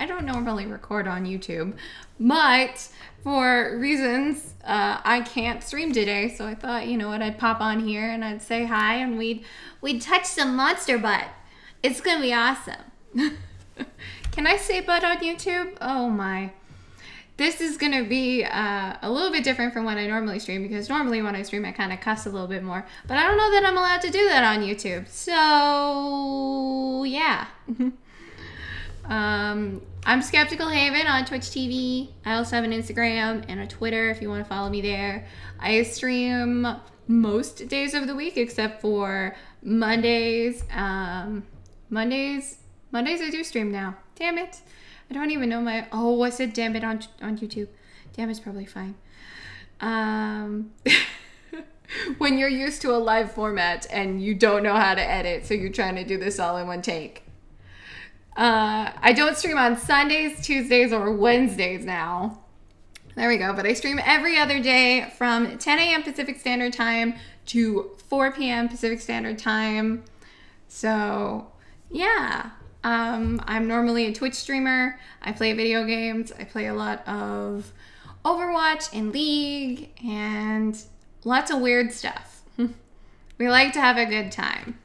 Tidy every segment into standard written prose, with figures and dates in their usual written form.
I don't normally record on YouTube, but for reasons, I can't stream today, so I thought, you know what, I'd pop on here and I'd say hi and we'd touch some monster butt. It's gonna be awesome. Can I say butt on YouTube? Oh my. This is gonna be a little bit different from when I normally stream, because normally when I stream I kind of cuss a little bit more, but I don't know that I'm allowed to do that on YouTube, so yeah. I'm Skeptical Haven on Twitch TV. I also have an Instagram and a Twitter if you want to follow me there. I stream most days of the week except for Mondays. Mondays I do stream now. Damn it. I don't even know my... Oh, I said damn it on YouTube. Damn it's probably fine. When you're used to a live format and you don't know how to edit, so you're trying to do this all in one take. I don't stream on Sundays, Tuesdays, or Wednesdays now. There we go. But I stream every other day from 10 a.m. Pacific Standard Time to 4 p.m. Pacific Standard Time. So, yeah. I'm normally a Twitch streamer. I play video games. I play a lot of Overwatch and League and lots of weird stuff. We like to have a good time.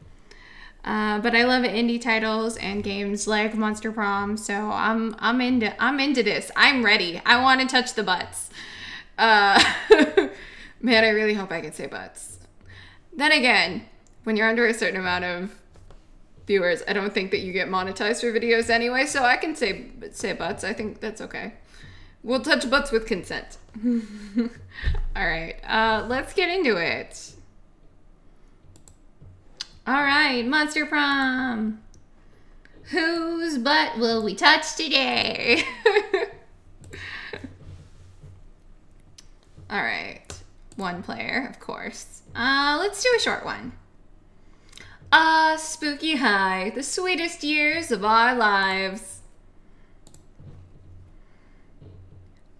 But I love indie titles and games like Monster Prom, so I'm into this. I'm ready. I want to touch the butts. Man, I really hope I can say butts. Then again, when you're under a certain amount of viewers, I don't think that you get monetized for videos anyway, so I can say butts. I think that's okay. We'll touch butts with consent. All right, let's get into it. All right, Monster Prom. Whose butt will we touch today? All right, one player, of course. Let's do a short one. Spooky High, the sweetest years of our lives.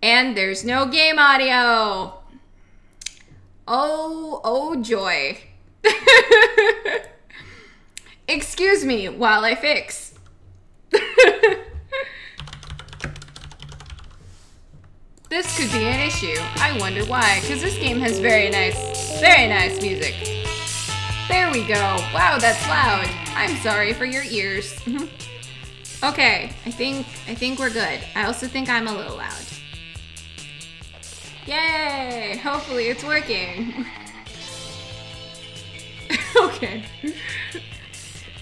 And there's no game audio. Oh joy. Excuse me while I fix. This could be an issue. I wonder why, because this game has very nice music. There we go. Wow, that's loud. I'm sorry for your ears. Okay, I think we're good. I also think I'm a little loud. Yay! Hopefully it's working. Okay.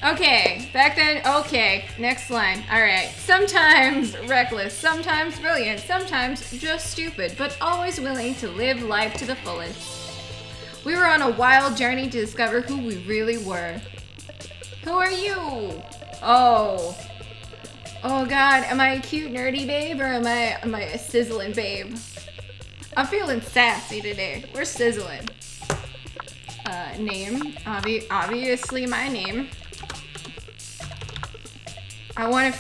Okay, back then, okay, next line. All right, sometimes reckless, sometimes brilliant, sometimes just stupid, but always willing to live life to the fullest. We were on a wild journey to discover who we really were. Who are you? Oh God, am I a cute nerdy babe or am I a sizzling babe? I'm feeling sassy today. We're sizzling. Name, obviously my name. I want to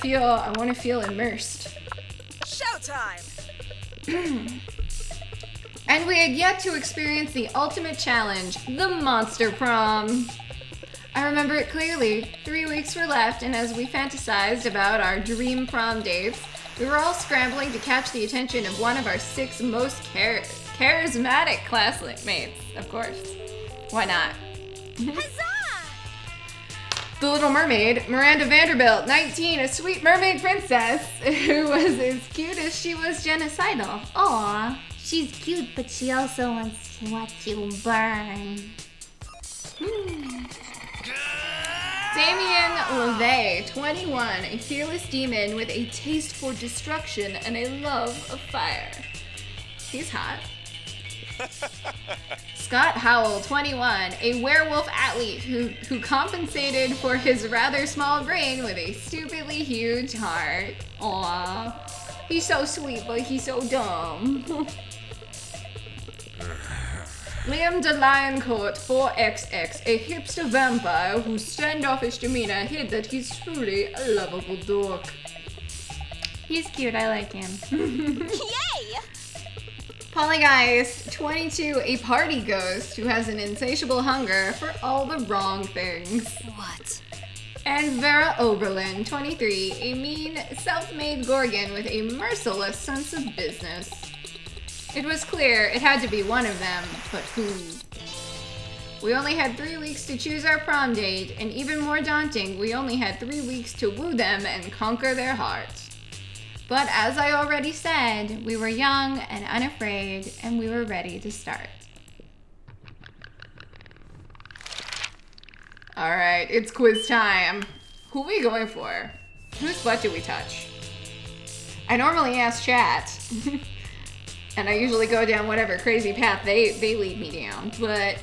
feel immersed. Showtime! And we had yet to experience the ultimate challenge, the Monster Prom. I remember it clearly. 3 weeks were left, and as we fantasized about our dream prom dates, we were all scrambling to catch the attention of one of our 6 most charismatic classmates, of course. Why not? Huzzah! The Little Mermaid, Miranda Vanderbilt, 19, a sweet mermaid princess who was as cute as she was genocidal. Aww, she's cute, but she also wants to watch you burn. Damien LeVay, 21, a fearless demon with a taste for destruction and a love of fire. He's hot. Scott Howell, 21, a werewolf athlete who compensated for his rather small brain with a stupidly huge heart. Aww. He's so sweet, but he's so dumb. Liam de Lioncourt, 4XX, a hipster vampire whose standoffish demeanor hid that he's truly a lovable dork. He's cute, I like him. Yay! Polygeist, 22, a party ghost who has an insatiable hunger for all the wrong things. What? And Vera Oberlin, 23, a mean, self-made Gorgon with a merciless sense of business. It was clear it had to be one of them, but who? We only had 3 weeks to choose our prom date, and even more daunting, we only had 3 weeks to woo them and conquer their hearts. But as I already said, we were young and unafraid, and we were ready to start. Alright, it's quiz time. Who are we going for? Whose butt do we touch? I normally ask chat. And I usually go down whatever crazy path they lead me down. But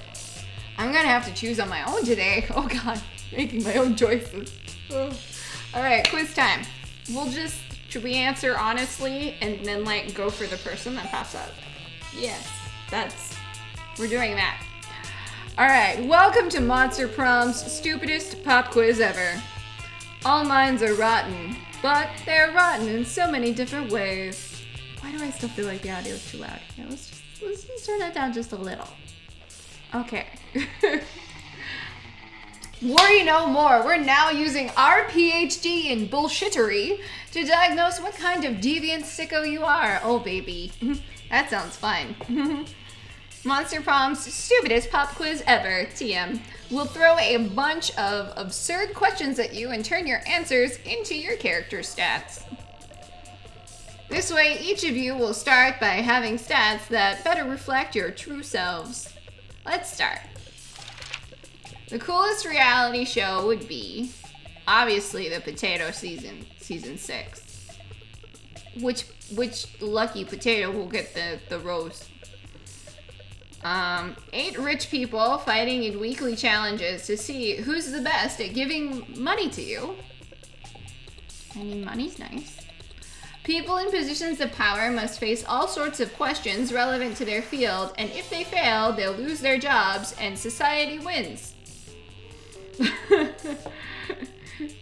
I'm gonna have to choose on my own today. Oh god, making my own choices. Oh. Alright, quiz time. Should we answer honestly and then like go for the person that pops up? Yes, we're doing that. Alright, welcome to Monster Prom's stupidest pop quiz ever. All minds are rotten, but they're rotten in so many different ways. Why do I still feel like the audio is too loud? Yeah, let's just turn that down just a little. Okay. Worry no more, we're now using our PhD in bullshittery to diagnose what kind of deviant sicko you are. Oh baby, that sounds fun. Monster Prom's stupidest pop quiz ever, TM. We'll throw a bunch of absurd questions at you and turn your answers into your character stats. This way, each of you will start by having stats that better reflect your true selves. Let's start. The coolest reality show would be, obviously, the Potato Season 6. Which lucky potato will get the rose? 8 rich people fighting in weekly challenges to see who's the best at giving money to you. I mean, money's nice. People in positions of power must face all sorts of questions relevant to their field, and if they fail, they'll lose their jobs and society wins.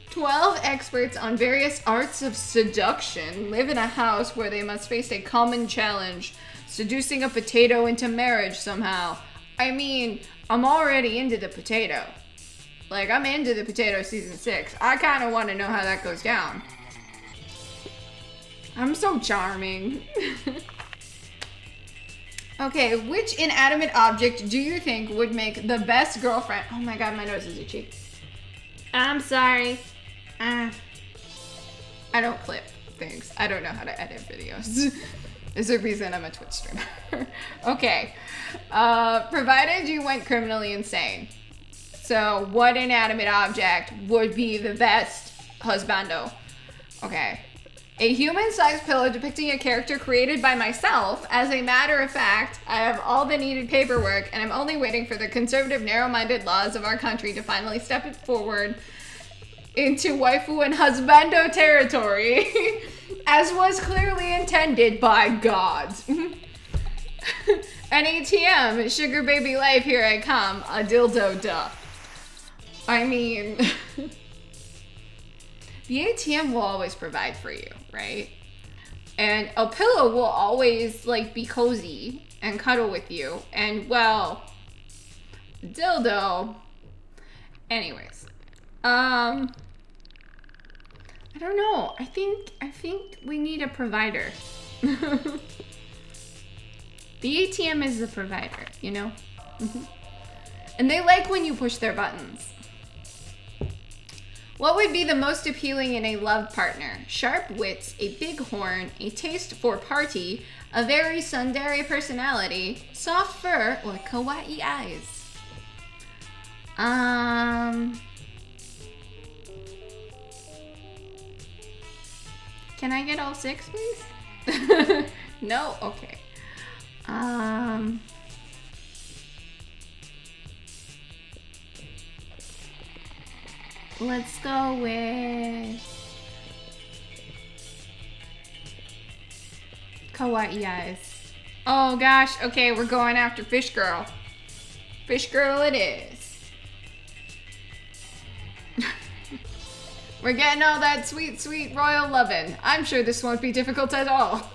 12 experts on various arts of seduction live in a house where they must face a common challenge: seducing a potato into marriage somehow. I mean, I'm already into the potato. Like, I'm into the Potato Season 6. I kind of want to know how that goes down. I'm so charming. Okay, which inanimate object do you think would make the best girlfriend? Oh my god, my nose is itchy. I'm sorry. I don't clip things. I don't know how to edit videos. There's a reason I'm a Twitch streamer. Okay. Provided you went criminally insane. So, what inanimate object would be the best husbando? Okay. A human-sized pillow depicting a character created by myself. As a matter of fact, I have all the needed paperwork, and I'm only waiting for the conservative, narrow-minded laws of our country to finally step it forward into waifu and husbando territory, as was clearly intended by God. An ATM, sugar baby life, here I come, a dildo, duh. I mean, the ATM will always provide for you, right? And a pillow will always, like, be cozy and cuddle with you. And, well, dildo. Anyways. I don't know. I think we need a provider. The ATM is the provider, you know? And they like when you push their buttons. What would be the most appealing in a love partner? Sharp wits, a big horn, a taste for party, a very tsundere personality, soft fur, or kawaii eyes? Can I get all 6, please? No? Okay. Let's go with kawaii eyes. Oh gosh, okay, we're going after Fish Girl. Fish Girl it is. We're getting all that sweet, sweet royal lovin'. I'm sure this won't be difficult at all.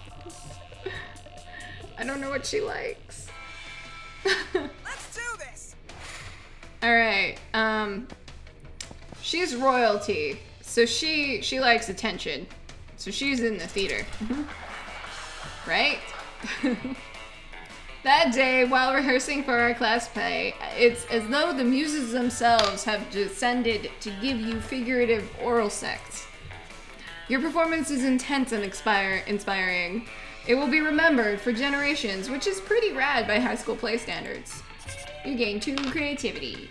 I don't know what she likes. Let's do this. All right, she's royalty, so she likes attention. So she's in the theater. Right? That day, while rehearsing for our class play, it's as though the muses themselves have descended to give you figurative oral sex. Your performance is intense and inspiring. It will be remembered for generations, which is pretty rad by high school play standards. You gain 2 creativity.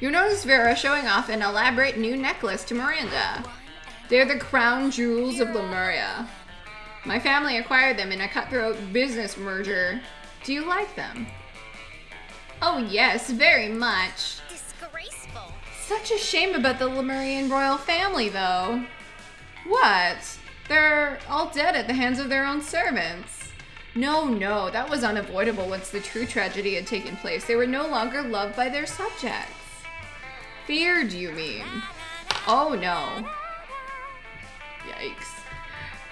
You notice Vera showing off an elaborate new necklace to Miranda. They're the crown jewels of Lemuria. My family acquired them in a cutthroat business merger. Do you like them? Oh yes, very much. Disgraceful. Such a shame about the Lemurian royal family, though. What? They're all dead at the hands of their own servants. No, that was unavoidable once the true tragedy had taken place. They were no longer loved by their subjects. Feared, you mean? Oh no. Yikes.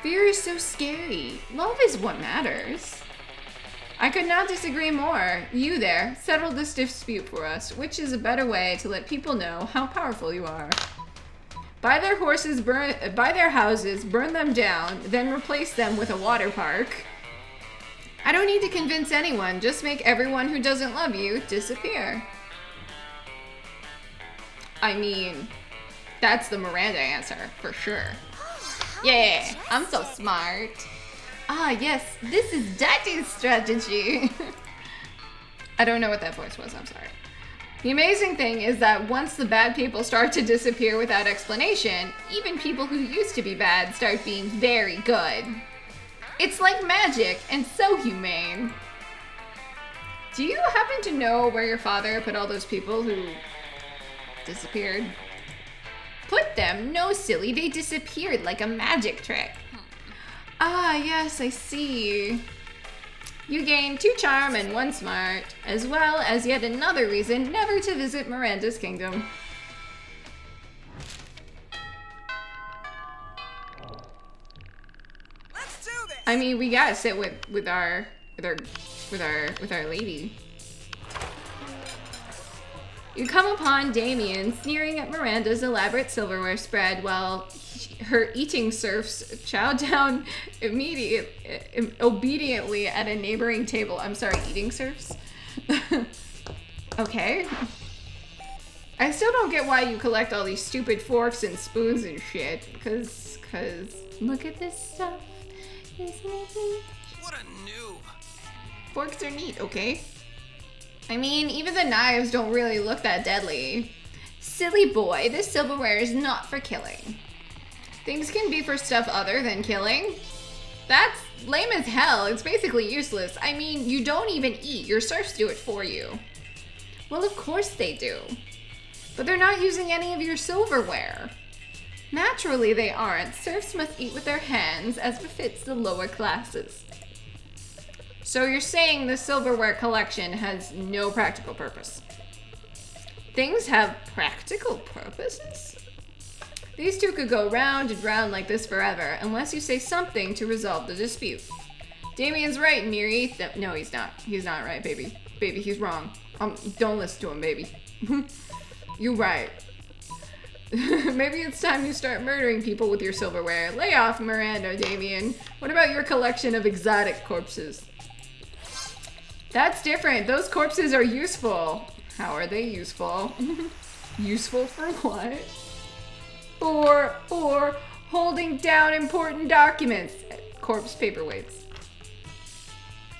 Fear is so scary. Love is what matters. I could not disagree more. You there, settle this dispute for us, which is a better way to let people know how powerful you are. Buy their houses, burn them down, then replace them with a water park. I don't need to convince anyone, just make everyone who doesn't love you disappear. I mean, that's the Miranda answer, for sure. Yeah, I'm so smart. Ah, yes, this is Daddy's strategy. I don't know what that voice was, I'm sorry. The amazing thing is that once the bad people start to disappear without explanation, even people who used to be bad start being very good. It's like magic and so humane. Do you happen to know where your father put all those people who disappeared? Put them? No, silly, they disappeared like a magic trick. Ah, yes, I see. You gain 2 charm and 1 smart, as well as yet another reason never to visit Miranda's kingdom. Let's do this. I mean, we gotta sit with our lady. You come upon Damien sneering at Miranda's elaborate silverware spread while her eating serfs chow down obediently at a neighboring table. I'm sorry, eating serfs? Okay. I still don't get why you collect all these stupid forks and spoons and shit. Cause look at this stuff. Isn't it neat? What a noob. Forks are neat, okay? I mean, even the knives don't really look that deadly. Silly boy, this silverware is not for killing. Things can be for stuff other than killing. That's lame as hell. It's basically useless. I mean, you don't even eat. Your serfs do it for you. Well, of course they do. But they're not using any of your silverware. Naturally, they aren't. Serfs must eat with their hands, as befits the lower classes. So you're saying the silverware collection has no practical purpose? Things have practical purposes? These two could go round and round like this forever, unless you say something to resolve the dispute. Damien's right, Miri. No, he's not. He's not right, baby. Baby, he's wrong. Don't listen to him, baby. You're right. Maybe it's time you start murdering people with your silverware. Lay off, Miranda, Damien. What about your collection of exotic corpses? That's different. Those corpses are useful. How are they useful? Useful for what? For holding down important documents. Corpse paperweights.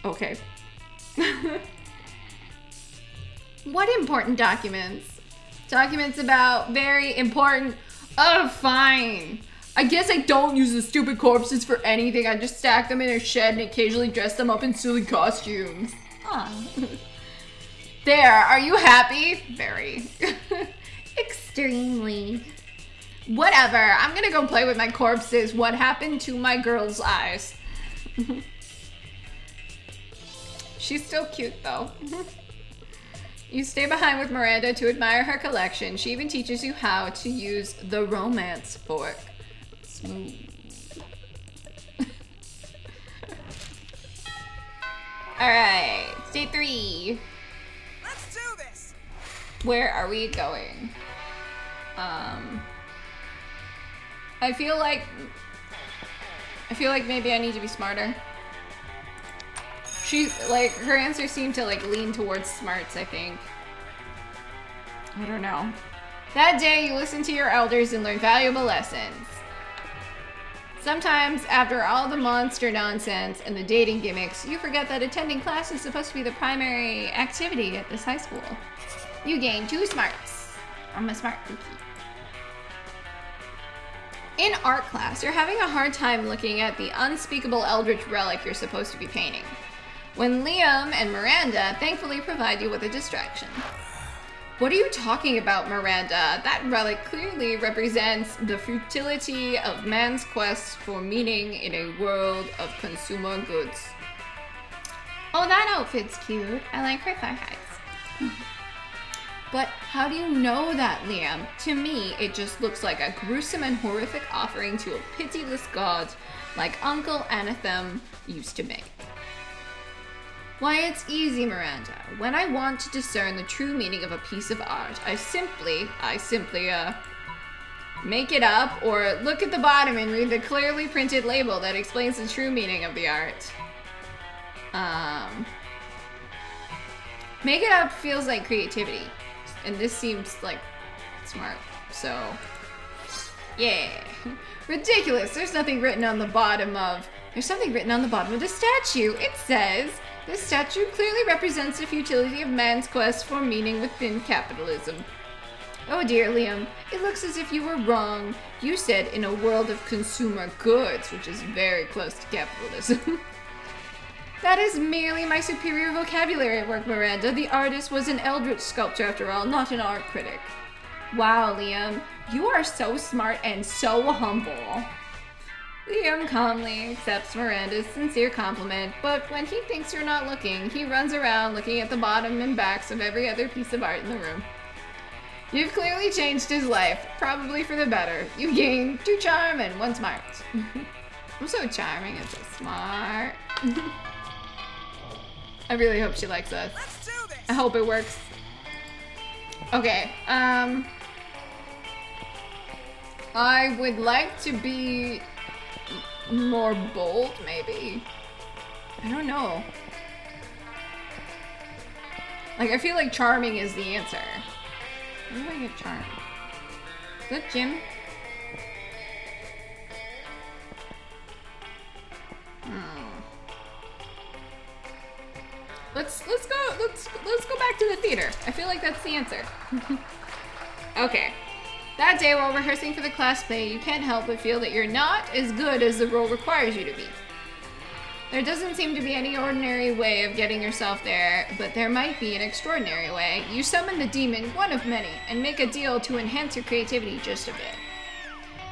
Okay. What important documents? Documents about very important... Oh, fine. I guess I don't use the stupid corpses for anything. I just stack them in a shed and occasionally dress them up in silly costumes. Aw. There, are you happy? Very. Extremely. Whatever, I'm gonna go play with my corpses. What happened to my girl's eyes? She's still cute though. You stay behind with Miranda to admire her collection. She even teaches you how to use the romance fork. Smooth. Alright, day 3. Let's do this. Where are we going? I feel like maybe I need to be smarter. She's like, her answers seem to like lean towards smarts, I think. I don't know. That day you listen to your elders and learn valuable lessons. Sometimes, after all the monster nonsense and the dating gimmicks, you forget that attending class is supposed to be the primary activity at this high school. You gain 2 smarts. I'm a smart cookie. In art class, you're having a hard time looking at the unspeakable eldritch relic you're supposed to be painting, when Liam and Miranda thankfully provide you with a distraction. What are you talking about, Miranda? That relic clearly represents the futility of man's quest for meaning in a world of consumer goods. Oh, that outfit's cute. I like her thigh highs. But how do you know that, Liam? To me, it just looks like a gruesome and horrific offering to a pitiless god like Uncle Anathem used to make. Why, it's easy, Miranda. When I want to discern the true meaning of a piece of art, I simply make it up or look at the bottom and read the clearly printed label that explains the true meaning of the art. Make it up feels like creativity, and this seems like smart, so yeah. Ridiculous, there's something written on the bottom of the statue. It says, this statue clearly represents the futility of man's quest for meaning within capitalism. Oh dear, Liam, it looks as if you were wrong. You said in a world of consumer goods, which is very close to capitalism. That is merely my superior vocabulary at work, Miranda. The artist was an eldritch sculptor after all, not an art critic. Wow, Liam, you are so smart and so humble. Liam calmly accepts Miranda's sincere compliment, but when he thinks you're not looking, he runs around looking at the bottom and backs of every other piece of art in the room. You've clearly changed his life, probably for the better. You gain 2 charm and 1 smart. I'm so charming and so smart. I really hope she likes us. Let's do this. I hope it works. Okay, I would like to be more bold, maybe? I don't know. Like, I feel like charming is the answer. Where do I get charm? Is that Jim? Let's go back to the theater. I feel like that's the answer. Okay. That day while rehearsing for the class play, you can't help but feel that you're not as good as the role requires you to be. There doesn't seem to be any ordinary way of getting yourself there, but there might be an extraordinary way. You summon the demon, one of many, and make a deal to enhance your creativity just a bit.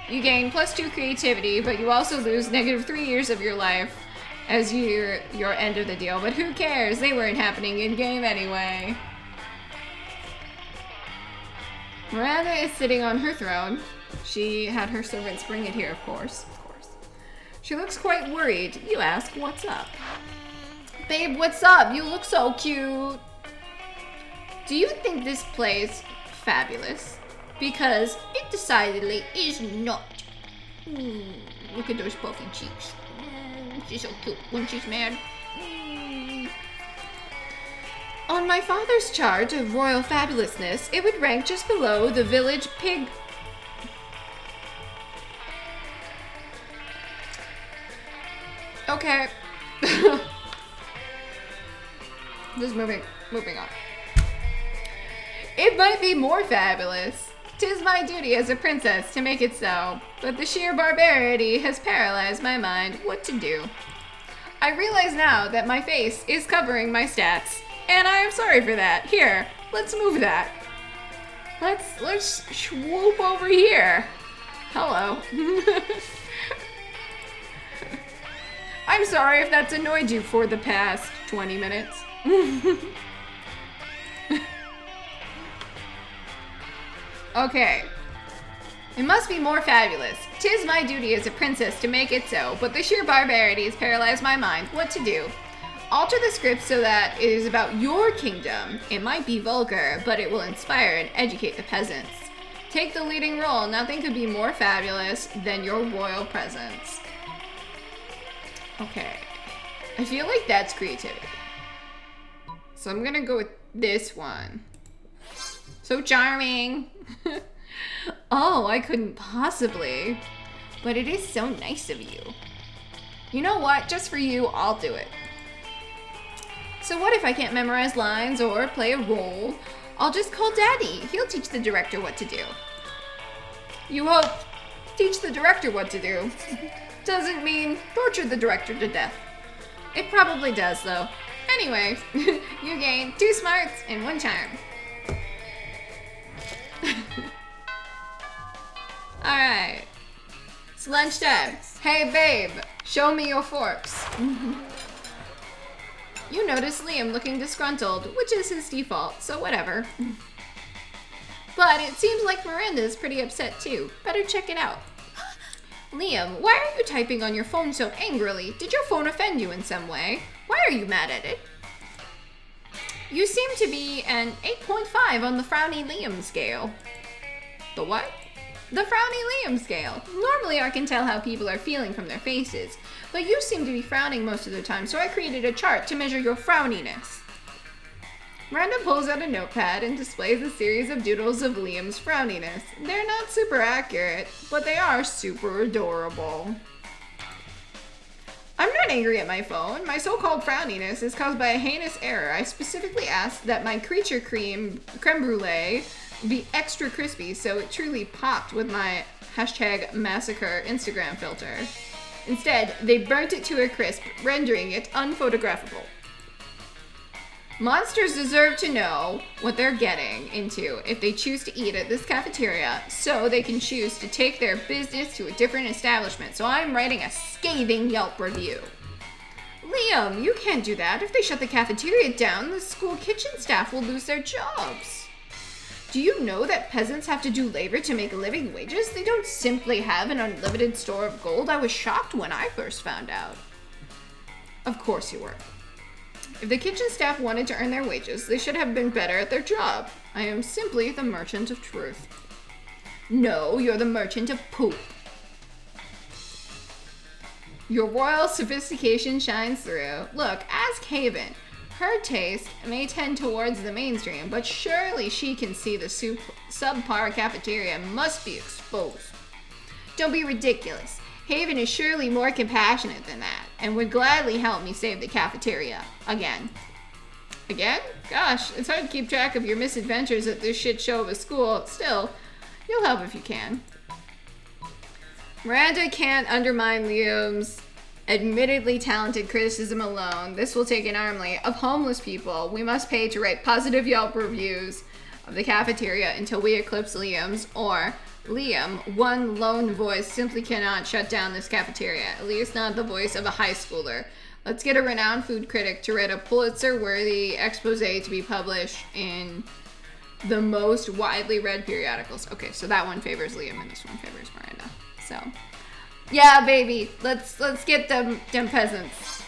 You gain +2 creativity, but you also lose -3 years of your life as your end of the deal. But who cares? They weren't happening in-game anyway. Miranda is sitting on her throne. She had her servants bring it here, of course. She looks quite worried. You ask, what's up? Babe, what's up? You look so cute. Do you think this play's fabulous? Because it decidedly is not. Look at those puffy cheeks. She's so cute when she's mad. On my father's chart of royal fabulousness, it would rank just below the village pig. Okay. Just moving on. It might be more fabulous. 'Tis my duty as a princess to make it so, but the sheer barbarity has paralyzed my mind what to do. I realize now that my face is covering my stats, and I am sorry for that. Here, let's move that. Let's swoop over here. Hello. I'm sorry if that's annoyed you for the past 20 minutes. Okay. It must be more fabulous. 'Tis my duty as a princess to make it so, but the sheer barbarity has paralyzed my mind. What to do? Alter the script so that it is about your kingdom. It might be vulgar, but it will inspire and educate the peasants. Take the leading role. Nothing could be more fabulous than your royal presence. Okay. I feel like that's creativity. So I'm gonna go with this one. So charming. Oh, I couldn't possibly. But it is so nice of you. You know what? Just for you, I'll do it. So what if I can't memorize lines or play a role? I'll just call Daddy. He'll teach the director what to do. You hope. Teach the director what to do. Doesn't mean torture the director to death. It probably does, though. Anyway, you gain 2 smarts and 1 charm. Alright. It's lunchtime. Hey, babe. Show me your forks. You notice Liam looking disgruntled, which is his default, so whatever. But it seems like Miranda is pretty upset too. Better check it out. Liam, why are you typing on your phone so angrily? Did your phone offend you in some way? Why are you mad at it? You seem to be an 8.5 on the Frowny Liam scale. The what? The Frowny Liam scale. Normally I can tell how people are feeling from their faces, but you seem to be frowning most of the time, so I created a chart to measure your frowniness. Miranda pulls out a notepad and displays a series of doodles of Liam's frowniness. They're not super accurate, but they are super adorable. I'm not angry at my phone. My so-called frowniness is caused by a heinous error. I specifically asked that my creature creme brulee be extra crispy, so it truly popped with my #massacre Instagram filter. Instead, they burnt it to a crisp, rendering it unphotographable. Monsters deserve to know what they're getting into if they choose to eat at this cafeteria, so they can choose to take their business to a different establishment. So I'm writing a scathing Yelp review. Liam, you can't do that. If they shut the cafeteria down, the school kitchen staff will lose their jobs. Do you know that peasants have to do labor to make living wages? They don't simply have an unlimited store of gold. I was shocked when I first found out. Of course you were. If the kitchen staff wanted to earn their wages, they should have been better at their job. I am simply the merchant of truth. No, you're the merchant of poop. Your royal sophistication shines through. Look, ask Haven. Her taste may tend towards the mainstream, but surely she can see the subpar cafeteria must be exposed. Don't be ridiculous. Haven is surely more compassionate than that, and would gladly help me save the cafeteria. Again. Again? Gosh, it's hard to keep track of your misadventures at this shit show of a school. Still, you'll help if you can. Miranda can't undermine Liam's admittedly talented criticism alone. This will take an army of homeless people we must pay to write positive Yelp reviews of the cafeteria until we eclipse Liam's, or Liam, one lone voice simply cannot shut down this cafeteria, at least not the voice of a high schooler. Let's get a renowned food critic to write a Pulitzer-worthy expose to be published in the most widely read periodicals. Okay, so that one favors Liam and this one favors Miranda. So, yeah, baby, let's get them peasants.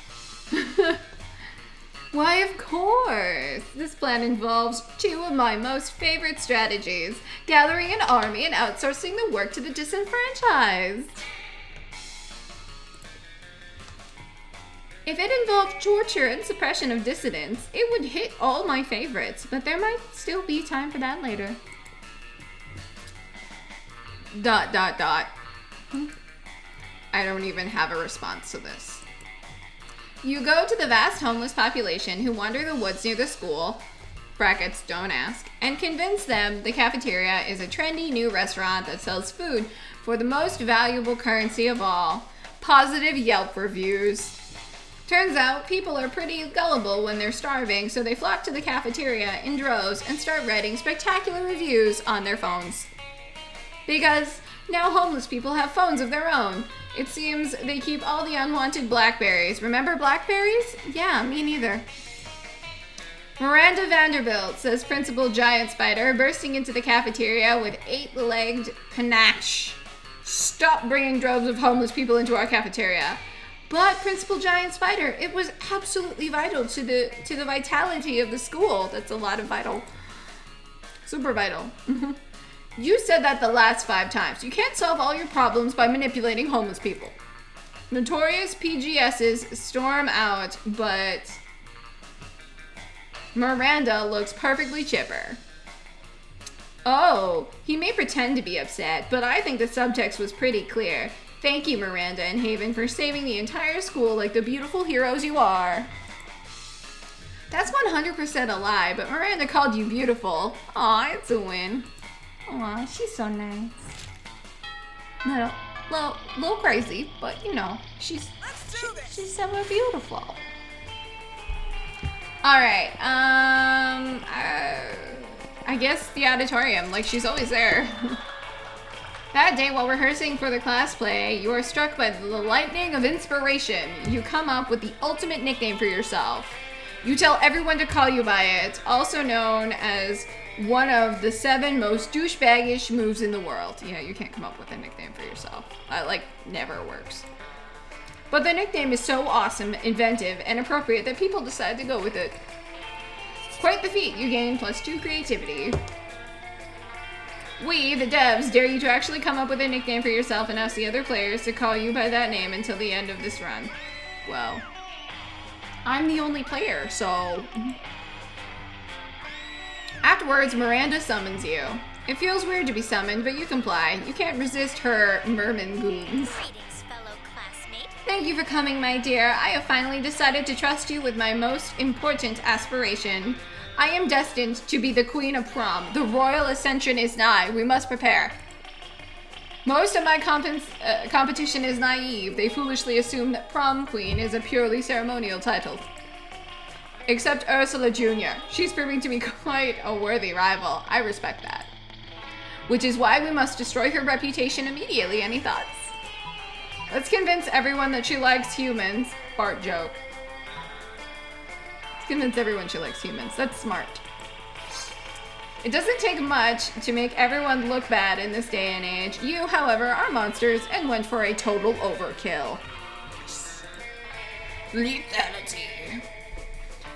Why, of course! This plan involves 2 of my most favorite strategies, gathering an army and outsourcing the work to the disenfranchised. If it involved torture and suppression of dissidents, it would hit all my favorites, but there might still be time for that later. ... I don't even have a response to this. You go to the vast homeless population who wander the woods near the school, brackets don't ask, and convince them the cafeteria is a trendy new restaurant that sells food for the most valuable currency of all, positive Yelp reviews. Turns out people are pretty gullible when they're starving, so they flock to the cafeteria in droves and start writing spectacular reviews on their phones. Because now homeless people have phones of their own. It seems they keep all the unwanted blackberries. Remember blackberries? Yeah, me neither. Miranda Vanderbilt, says Principal Giant Spider, bursting into the cafeteria with 8-legged panache. Stop bringing droves of homeless people into our cafeteria. But Principal Giant Spider, it was absolutely vital to the vitality of the school. That's a lot of vital. Super vital. You said that the last 5 times. You can't solve all your problems by manipulating homeless people. Notorious PGSs storm out, but Miranda looks perfectly chipper. Oh, he may pretend to be upset, but I think the subtext was pretty clear. Thank you, Miranda and Haven, for saving the entire school like the beautiful heroes you are. That's 100% a lie, but Miranda called you beautiful. Aw, it's a win. Aw, she's so nice. Little crazy, but you know, she's so beautiful. Alright, I guess the auditorium, like she's always there. That day while rehearsing for the class play, you are struck by the lightning of inspiration. You come up with the ultimate nickname for yourself. You tell everyone to call you by it, also known as one of the 7 most douchebaggish moves in the world. Yeah, you can't come up with a nickname for yourself. Like, never works. But the nickname is so awesome, inventive, and appropriate that people decide to go with it. Quite the feat. You gain +2 creativity. We, the devs, dare you to actually come up with a nickname for yourself and ask the other players to call you by that name until the end of this run. Well, I'm the only player, so... Afterwards, Miranda summons you. It feels weird to be summoned, but you comply. You can't resist her merman goons. Greetings, fellow classmate. Thank you for coming, my dear. I have finally decided to trust you with my most important aspiration. I am destined to be the queen of prom. The royal ascension is nigh. We must prepare. Most of my competition is naive. They foolishly assume that prom queen is a purely ceremonial title. Except Ursula Jr. She's proving to be quite a worthy rival. I respect that. Which is why we must destroy her reputation immediately. Any thoughts? Let's convince everyone that she likes humans. Fart joke. Let's convince everyone she likes humans. That's smart. It doesn't take much to make everyone look bad in this day and age. You, however, are monsters and went for a total overkill. Lethality.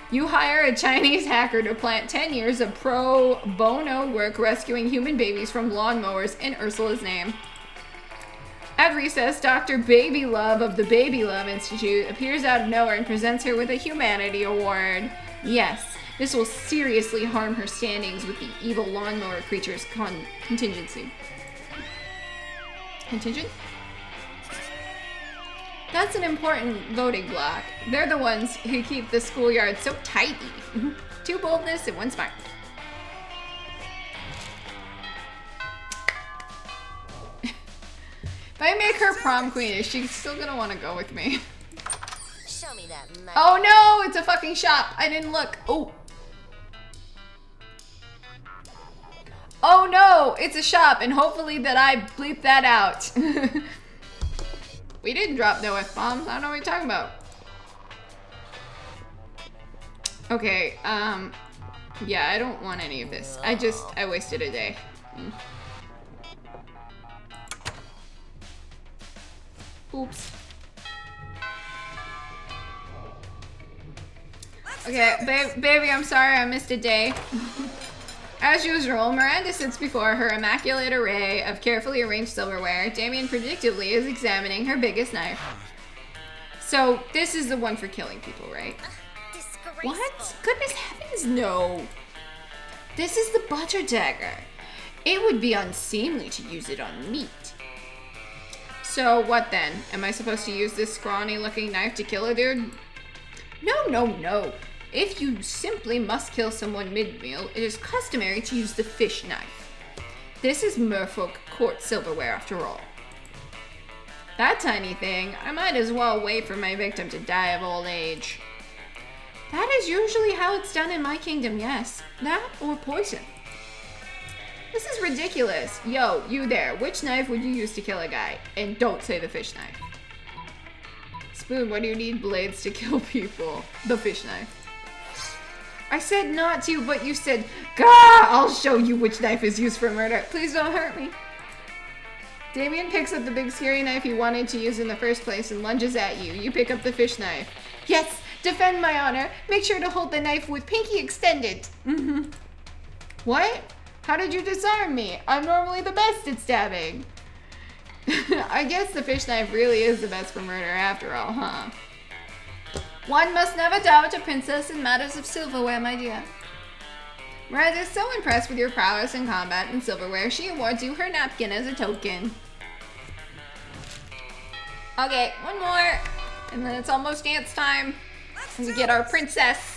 You hire a Chinese hacker to plant 10 years of pro bono work rescuing human babies from lawnmowers in Ursula's name. At recess, Dr. Baby Love of the Baby Love Institute appears out of nowhere and presents her with a Humanity Award. Yes, this will seriously harm her standings with the evil lawnmower creature's contingency. Contingent? That's an important voting block. They're the ones who keep the schoolyard so tidy. 2 boldness and 1 smart. If I make her prom queen, is she still gonna want to go with me? Show me that money. Oh no, it's a fucking shop. I didn't look. Oh. Oh no, it's a shop, and hopefully that I bleep that out. We didn't drop no F-bombs. I don't know what you're talking about. Okay, yeah, I don't want any of this. I wasted a day. Oops. Okay, baby, I'm sorry I missed a day. As usual, Miranda sits before her immaculate array of carefully arranged silverware. Damien predictably is examining her biggest knife. So, this is the one for killing people, right? Disgraceful. What? Goodness heavens, no. This is the butter dagger. It would be unseemly to use it on meat. So, what then? Am I supposed to use this scrawny-looking knife to kill a dude? No. If you simply must kill someone mid-meal, it is customary to use the fish knife. This is merfolk court silverware after all. That tiny thing, I might as well wait for my victim to die of old age. That is usually how it's done in my kingdom, yes. That or poison. This is ridiculous. Yo, you there, which knife would you use to kill a guy? And don't say the fish knife. Spoon, why do you need blades to kill people? The fish knife. I said not to, but you said, Gah! I'll show you which knife is used for murder. Please don't hurt me. Damien picks up the big scary knife he wanted to use in the first place and lunges at you. You pick up the fish knife. Yes! Defend my honor! Make sure to hold the knife with pinky extended! What? How did you disarm me? I'm normally the best at stabbing. I guess the fish knife really is the best for murder after all, huh? One must never doubt a princess in matters of silverware, my dear. Miranda is so impressed with your prowess in combat and silverware, she awards you her napkin as a token. Okay, one more, and then it's almost dance time. We get our princess.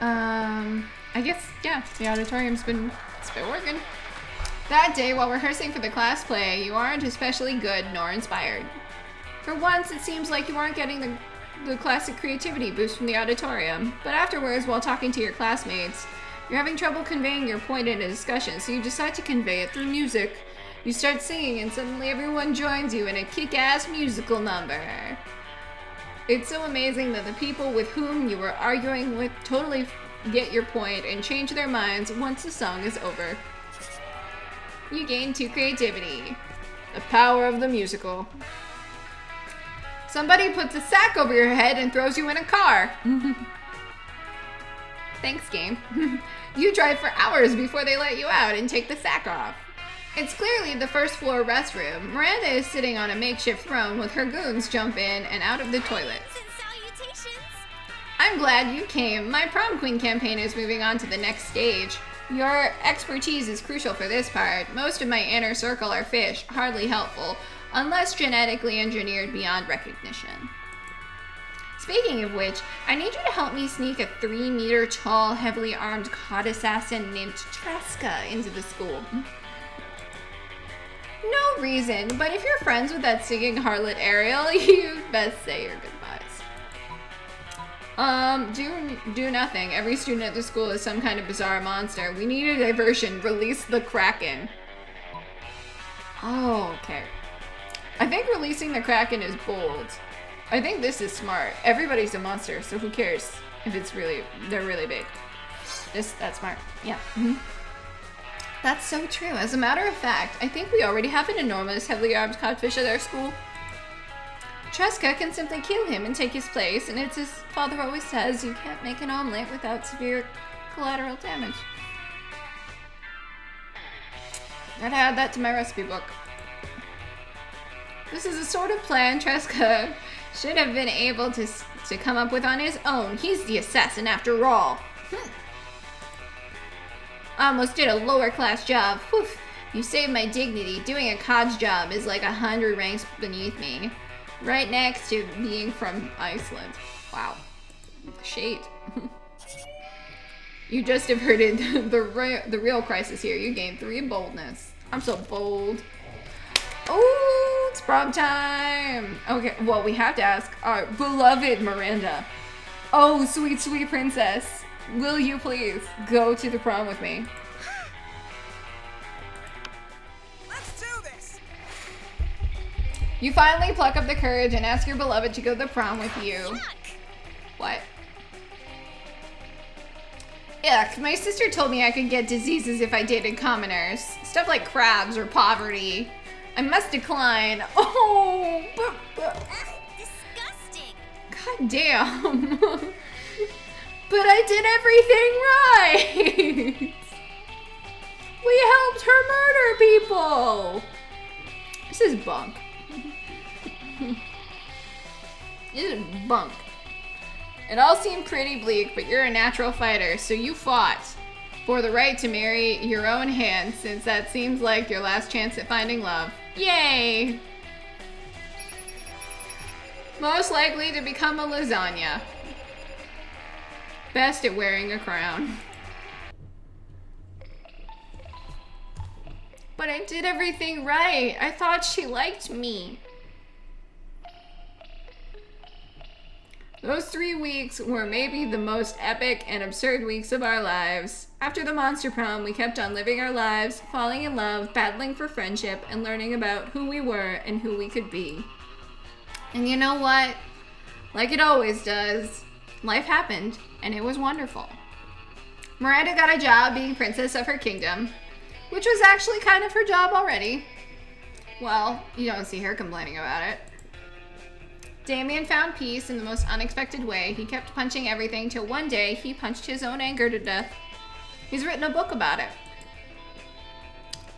I guess, yeah, the auditorium's been working. That day, while rehearsing for the class play, you aren't especially good nor inspired. For once, it seems like you aren't getting the classic creativity boost from the auditorium, but afterwards, while talking to your classmates, you're having trouble conveying your point in a discussion, so you decide to convey it through music. You start singing, and suddenly everyone joins you in a kick-ass musical number. It's so amazing that the people with whom you were arguing with totally get your point and change their minds once the song is over. You gain 2 creativity. The power of the musical. Somebody puts a sack over your head and throws you in a car. Thanks, game. You drive for hours before they let you out and take the sack off. It's clearly the first floor restroom. Miranda is sitting on a makeshift throne with her goons jump in and out of the toilet. I'm glad you came. My prom queen campaign is moving on to the next stage. Your expertise is crucial for this part. Most of my inner circle are fish, hardly helpful, unless genetically engineered beyond recognition. Speaking of which, I need you to help me sneak a 3-meter tall, heavily armed cod assassin named Tresca into the school. No reason, but if you're friends with that singing harlot Ariel, you best say your goodbyes. Do nothing. Every student at the school is some kind of bizarre monster. We need a diversion. Release the Kraken. Oh, okay. I think releasing the Kraken is bold. I think this is smart. Everybody's a monster, so who cares if they're really big. That's smart. Yeah. That's so true. As a matter of fact, I think we already have an enormous, heavily armed codfish at our school. Tresca can simply kill him and take his place, and it's as father always says, you can't make an omelet without severe collateral damage. Gotta add that to my recipe book. This is a sort of plan Tresca should have been able to come up with on his own. He's the assassin after all. I almost did a lower class job. Whew. You saved my dignity. Doing a cod's job is like 100 ranks beneath me. Right next to being from Iceland. Wow. Shade. You just averted the real crisis here. You gained 3 boldness. I'm so bold. Oh, it's prom time. Okay, well, we have to ask our beloved Miranda. Oh, sweet, sweet princess. Will you please go to the prom with me? Let's do this. You finally pluck up the courage and ask your beloved to go to the prom with you. Yuck. What? Yuck, my sister told me I could get diseases if I dated commoners. Stuff like crabs or poverty. I must decline. Oh, Disgusting. God damn. But I did everything right. We helped her murder people. This is bunk. This is bunk. It all seemed pretty bleak, but you're a natural fighter, so you fought for the right to marry your own hand, since that seems like your last chance at finding love. Yay! Most likely to become a lasagna. Best at wearing a crown. But I did everything right. I thought she liked me. Those 3 weeks were maybe the most epic and absurd weeks of our lives. After the monster prom, we kept on living our lives, falling in love, battling for friendship, and learning about who we were and who we could be. And you know what? Like it always does, life happened, and it was wonderful. Miranda got a job being princess of her kingdom. which was actually kind of her job already. Well, you don't see her complaining about it. Damien found peace in the most unexpected way. He kept punching everything till one day he punched his own anger to death. He's written a book about it.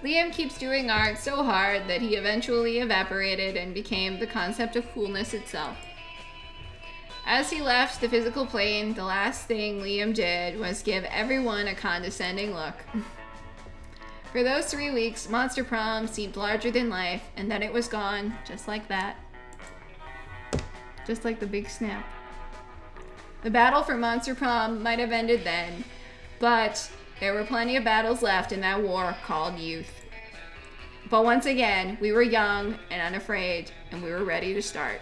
Liam keeps doing art so hard that he eventually evaporated and became the concept of coolness itself. As he left the physical plane, the last thing Liam did was give everyone a condescending look. For those 3 weeks, Monster Prom seemed larger than life, and then it was gone, just like that. Just like the big snap. The battle for Monster Prom might have ended then, but there were plenty of battles left in that war called youth. But once again, we were young and unafraid, and we were ready to start.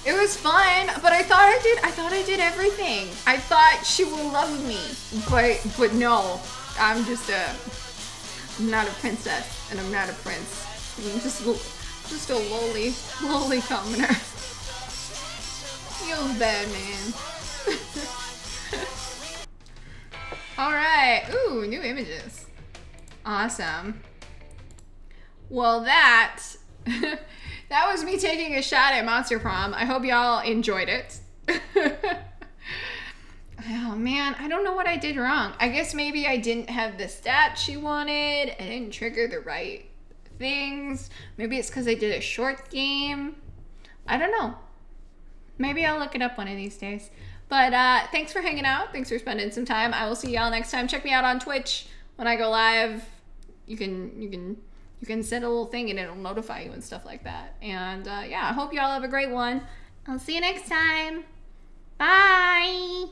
It was fun, but I thought I did everything. I thought she would love me, but no, I'm not a princess, and I'm not a prince. I'm just a lowly commoner. Feels bad, man. All right, ooh, new images. Awesome. Well, that was me taking a shot at Monster Prom. I hope y'all enjoyed it. Oh man, I don't know what I did wrong. I guess maybe I didn't have the stats she wanted. I didn't trigger the right things. Maybe it's because I did a short game. I don't know. Maybe I'll look it up one of these days. But thanks for hanging out. Thanks for spending some time. I will see y'all next time. Check me out on Twitch when I go live. You can send a little thing and it'll notify you and stuff like that. And yeah, I hope y'all have a great one. I'll see you next time. Bye.